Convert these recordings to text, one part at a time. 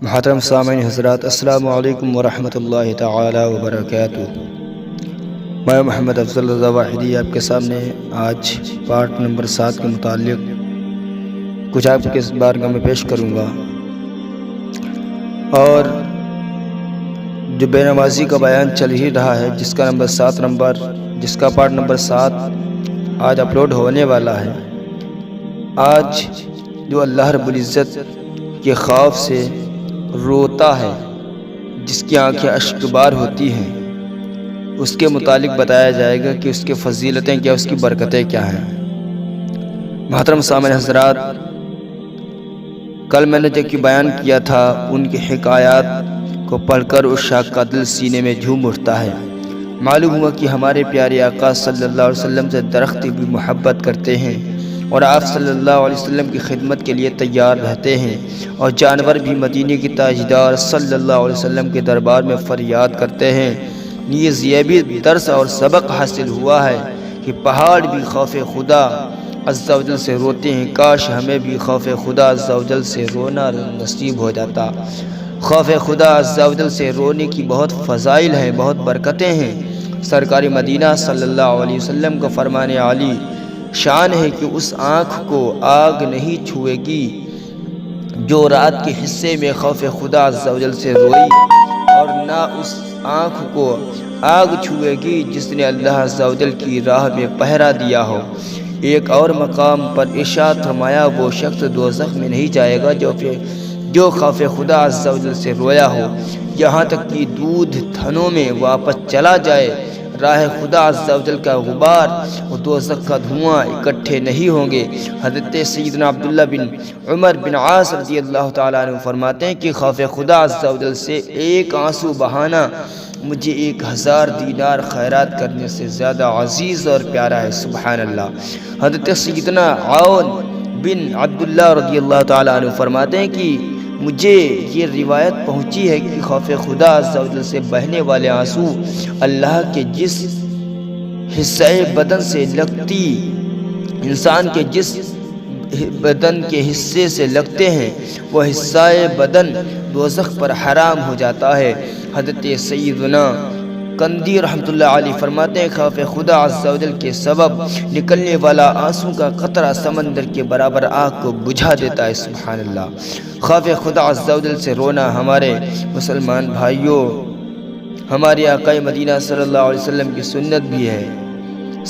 محترم سامعین حضرات، السلام علیکم ورحمۃ اللہ تعالی وبرکاتہ۔ میں محمد افضل رضا واحدی آپ کے سامنے آج پارٹ نمبر 7 کے متعلق کچھ آپ کے بارگاہ میں پیش کروں گا، اور جو بے نمازی کا بیان چل ہی رہا ہے، جس کا پارٹ نمبر 7 آج اپلوڈ ہونے والا ہے۔ آج جو اللہ رب العزت کے خوف سے روتا ہے، جس کی آنکھیں اشک بار ہوتی ہیں، اس کے متعلق بتایا جائے گا کہ اس کی فضیلتیں کیا، اس کی برکتیں کیا ہیں۔ محترم سامعین حضرات، کل میں نے جو کہ بیان کیا تھا، ان کی حکایات کو پڑھ کر اس شاخ کا دل سینے میں جھوم اٹھتا ہے۔ معلوم ہوا کہ ہمارے پیارے آقا صلی اللہ علیہ وسلم سے درخت بھی محبت کرتے ہیں، اور آپ صلی اللہ علیہ وسلم کی خدمت کے لیے تیار رہتے ہیں، اور جانور بھی مدینے کی تاجدار صلی اللہ علیہ وسلم کے دربار میں فریاد کرتے ہیں۔ نیز یہ بھی درس اور سبق حاصل ہوا ہے کہ پہاڑ بھی خوف خدا عز و جل سے روتے ہیں۔ کاش ہمیں بھی خوف خدا عز و جل سے رونا نصیب ہو جاتا۔ خوف خدا عز و جل سے رونے کی بہت فضائل ہیں، بہت برکتیں ہیں۔ سرکار مدینہ صلی اللہ علیہ وسلم کا فرمان عالی شان ہے کہ اس آنکھ کو آگ نہیں چھوئے گی جو رات کے حصے میں خوف خدا عز و جل سے روئی، اور نہ اس آنکھ کو آگ چھوئے گی جس نے اللہ عز و جل کی راہ میں پہرا دیا ہو۔ ایک اور مقام پر ارشاد فرمایا، وہ شخص دوزخ میں نہیں جائے گا جو خوف خدا عز و جل سے رویا ہو، یہاں تک کہ دودھ تھنوں میں واپس چلا جائے۔ راہ خدا عز و جل کا غبار اور دوزخ کا دھواں اکٹھے نہیں ہوں گے۔ حضرت سیدنا عبداللہ بن عمر بن عاص رضی اللہ تعالیٰ عنہ فرماتے ہیں کہ خوف خدا عز و جل سے ایک آنسو بہانا مجھے 1000 دینار خیرات کرنے سے زیادہ عزیز اور پیارا ہے۔ سبحان اللہ۔ حضرت سیدنا عون بن عبداللہ رضی اللہ تعالیٰ عنہ فرماتے ہیں کہ مجھے یہ روایت پہنچی ہے کہ خوف خدا عز و جل سے بہنے والے آنسو اللہ کے جس حصہ بدن سے لگتی انسان کے جس بدن کے حصے سے لگتے ہیں، وہ حصہ بدن دوزخ پر حرام ہو جاتا ہے۔ حضرت سیدنا کندی رحمۃ اللہ علیہ فرماتے ہیں، خوف خدا عز و جل کے سبب نکلنے والا آنسو کا قطرہ سمندر کے برابر آگ کو بجھا دیتا ہے۔ سبحان اللہ۔ خوف خدا عز و جل سے رونا ہمارے مسلمان بھائیوں، ہمارے آقا مدینہ صلی اللہ علیہ وسلم کی سنت بھی ہے۔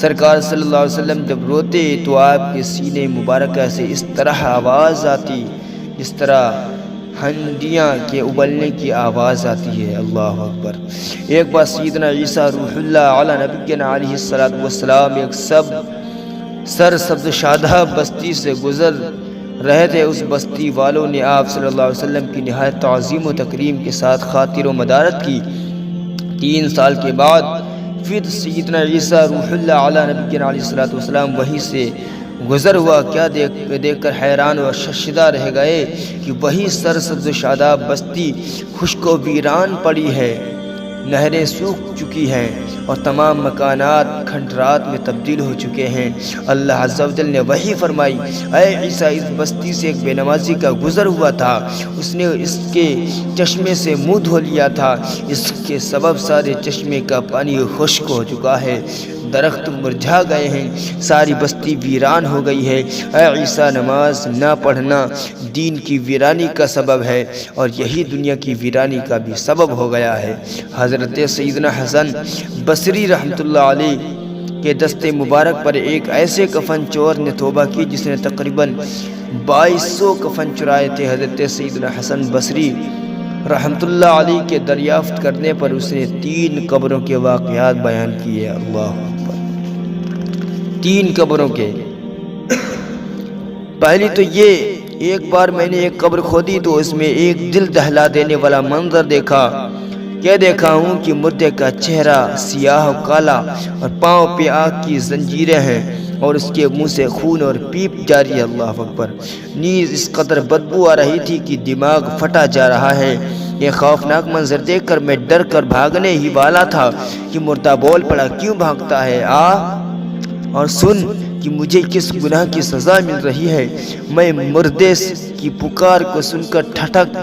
سرکار صلی اللہ علیہ وسلم جب روتے تو آپ کے سینے مبارکہ سے اس طرح آواز آتی جس طرح ہنڈیاں کے ابلنے کی آواز آتی ہے۔ اللہ اکبر۔ ایک بار سیدنا عیسیٰ روح اللہ علی نبینا علیہ السلام ایک سرسبز شاداب بستی سے گزر رہے تھے۔ اس بستی والوں نے آپ صلی اللہ علیہ وسلم کی نہایت تعظیم و تکریم کے ساتھ خاطر و مدارت کی۔ 3 سال کے بعد پھر سیدنا عیسیٰ روح اللہ علی نبینا علیہ السلام وہیں سے گزر ہوا۔ کیا دیکھ کر حیران و شرمندہ رہ گئے کہ وہی سرسبز شاداب بستی خشک و ویران پڑی ہے، نہریں سوکھ چکی ہیں، اور تمام مکانات کھنڈرات میں تبدیل ہو چکے ہیں۔ اللہ عز و جل نے وحی فرمائی، اے عیسیٰ، اس بستی سے ایک بے نمازی کا گزر ہوا تھا، اس نے اس کے چشمے سے منہ دھو لیا تھا، اس کے سبب سارے چشمے کا پانی خشک ہو چکا ہے، درخت مرجھا گئے ہیں، ساری بستی ویران ہو گئی ہے۔ اے عیسیٰ، نماز نہ پڑھنا دین کی ویرانی کا سبب ہے، اور یہی دنیا کی ویرانی کا بھی سبب ہو گیا ہے۔ حضرت سیدنا حسن بصری رحمۃ اللہ علیہ کے دستے مبارک پر ایک ایسے کفن چور نے توبہ کی جس نے تقریباً 2200 کفن چرائے تھے۔ حضرت سیدنا حسن بصری رحمۃ اللہ علیہ کے دریافت کرنے پر اس نے 3 قبروں کے واقعات بیان کیے۔ اللہ اکبر۔ 3 قبروں کے۔ پہلی تو یہ، ایک بار میں نے ایک قبر کھودی تو اس میں ایک دل دہلا دینے والا منظر دیکھا۔ کیا دیکھا ہوں کہ مردے کا چہرہ سیاہ و کالا، اور پاؤں پہ آگ کی زنجیریں ہیں، اور اس کے منہ سے خون اور پیپ جاری ہے۔ اللہ اکبر۔ نیز اس قدر بدبو آ رہی تھی کہ دماغ پھٹا جا رہا ہے۔ یہ خوفناک منظر دیکھ کر میں ڈر کر بھاگنے ہی والا تھا کہ مردہ بول پڑا، کیوں بھاگتا ہے؟ آ اور سن کہ مجھے کس گناہ کی سزا مل رہی ہے۔ میں مردے کی پکار کو سن کر ٹھٹک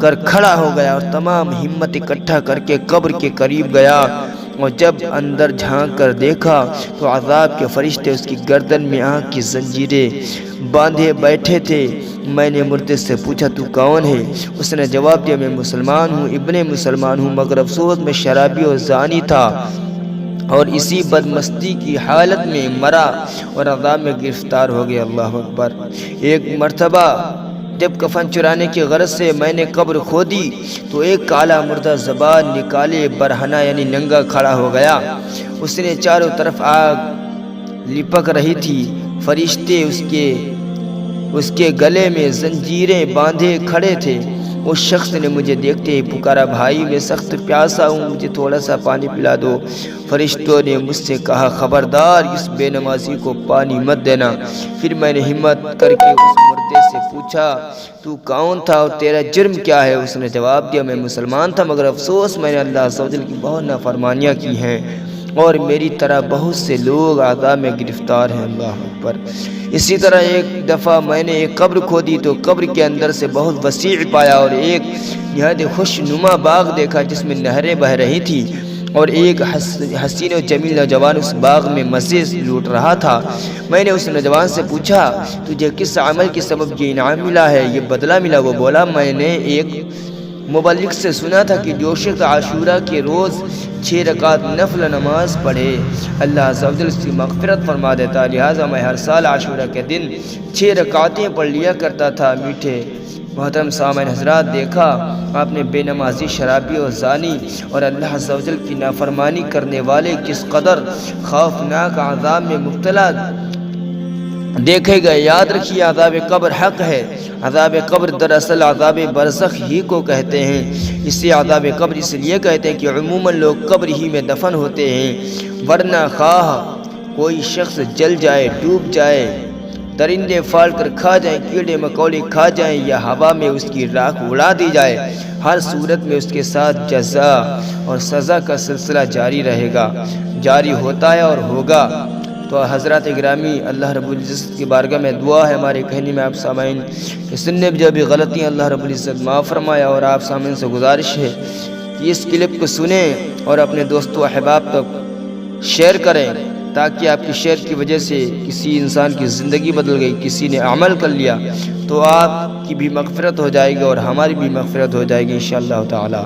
کر کھڑا ہو گیا اور تمام ہمت اکٹھا کر کے قبر کے قریب گیا، اور جب اندر جھانک کر دیکھا تو عذاب کے فرشتے اس کی گردن میں آنکھ کی زنجیریں باندھے بیٹھے تھے۔ میں نے مردے سے پوچھا تو کون ہے؟ اس نے جواب دیا میں مسلمان ہوں، ابن مسلمان ہوں، مگر افسوس میں شرابی اور زانی تھا اور اسی بدمستی کی حالت میں مرا اور عذاب میں گرفتار ہو گیا۔ اللہ اکبر۔ ایک مرتبہ جب کفن چرانے کی غرض سے میں نے قبر کھودی تو ایک کالا مردہ زبان نکالے برہنہ یعنی ننگا کھڑا ہو گیا۔ اس نے چاروں طرف آگ لپک رہی تھی، فرشتے اس کے گلے میں زنجیریں باندھے کھڑے تھے۔ اس شخص نے مجھے دیکھتے ہی پکارا بھائی میں سخت پیاسا ہوں، مجھے تھوڑا سا پانی پلا دو۔ فرشتوں نے مجھ سے کہا خبردار اس بے نمازی کو پانی مت دینا۔ پھر میں نے ہمت کر کے اس مردے سے پوچھا تو کون تھا اور تیرا جرم کیا ہے؟ اس نے جواب دیا میں مسلمان تھا، مگر افسوس میں نے اللہ عز و جل کی بہت نافرمانیاں کی ہیں اور میری طرح بہت سے لوگ عذاب میں گرفتار ہیں۔ اللہ اکبر۔ اسی طرح ایک دفعہ میں نے ایک قبر کھودی تو قبر کے اندر سے بہت وسیع پایا اور ایک نہایت خوش نما باغ دیکھا جس میں نہریں بہہ رہی تھی اور ایک حسین و جمیل نوجوان اس باغ میں مزے لوٹ رہا تھا۔ میں نے اس نوجوان سے پوچھا تجھے کس عمل کے سبب یہ انعام ملا ہے، یہ بدلہ ملا؟ وہ بولا میں نے ایک مبلغ سے سنا تھا کہ جو شخص عاشورہ کے روز 6 رکعت نفل نماز پڑھے اللہ عز و جل اس کی مغفرت فرما دیتا، لہٰذا میں ہر سال عاشورہ کے دن 6 رکعتیں پڑھ لیا کرتا تھا۔ میٹھے محترم سامعین حضرات، دیکھا آپ نے بے نمازی، شرابی اور زانی اور اللہ عز و جل کی نافرمانی کرنے والے کس قدر خوفناک عذاب میں مبتلا دیکھے گئے۔ یاد رکھیے عذاب قبر حق ہے۔ عذاب قبر دراصل عذاب برزخ ہی کو کہتے ہیں۔ اسے عذاب قبر اس لیے کہتے ہیں کہ عموماً لوگ قبر ہی میں دفن ہوتے ہیں، ورنہ خواہ کوئی شخص جل جائے، ڈوب جائے، درندے پھاڑ کر کھا جائیں، کیڑے مکوڑے کھا جائیں یا ہوا میں اس کی راکھ اڑا دی جائے، ہر صورت میں اس کے ساتھ جزا اور سزا کا سلسلہ جاری رہے گا، جاری ہوتا ہے اور ہوگا۔ تو حضرات گرامی، اللہ رب العزت کی بارگاہ میں دعا ہے، ہمارے کہنے میں آپ سامعین کہ سننے میں جو بھی غلطیاں اللہ رب العزت معاف فرمایا، اور آپ سامعین سے گزارش ہے کہ اس کلپ کو سنیں اور اپنے دوستوں احباب تک شیئر کریں، تاکہ آپ کی شیئر کی وجہ سے کسی انسان کی زندگی بدل گئی، کسی نے عمل کر لیا تو آپ کی بھی مغفرت ہو جائے گی اور ہماری بھی مغفرت ہو جائے گی انشاءاللہ تعالی۔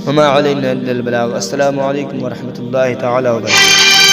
وما علینا الا البلاغ۔ السلام علیکم ورحمۃ اللہ تعالی وبرکاتہ۔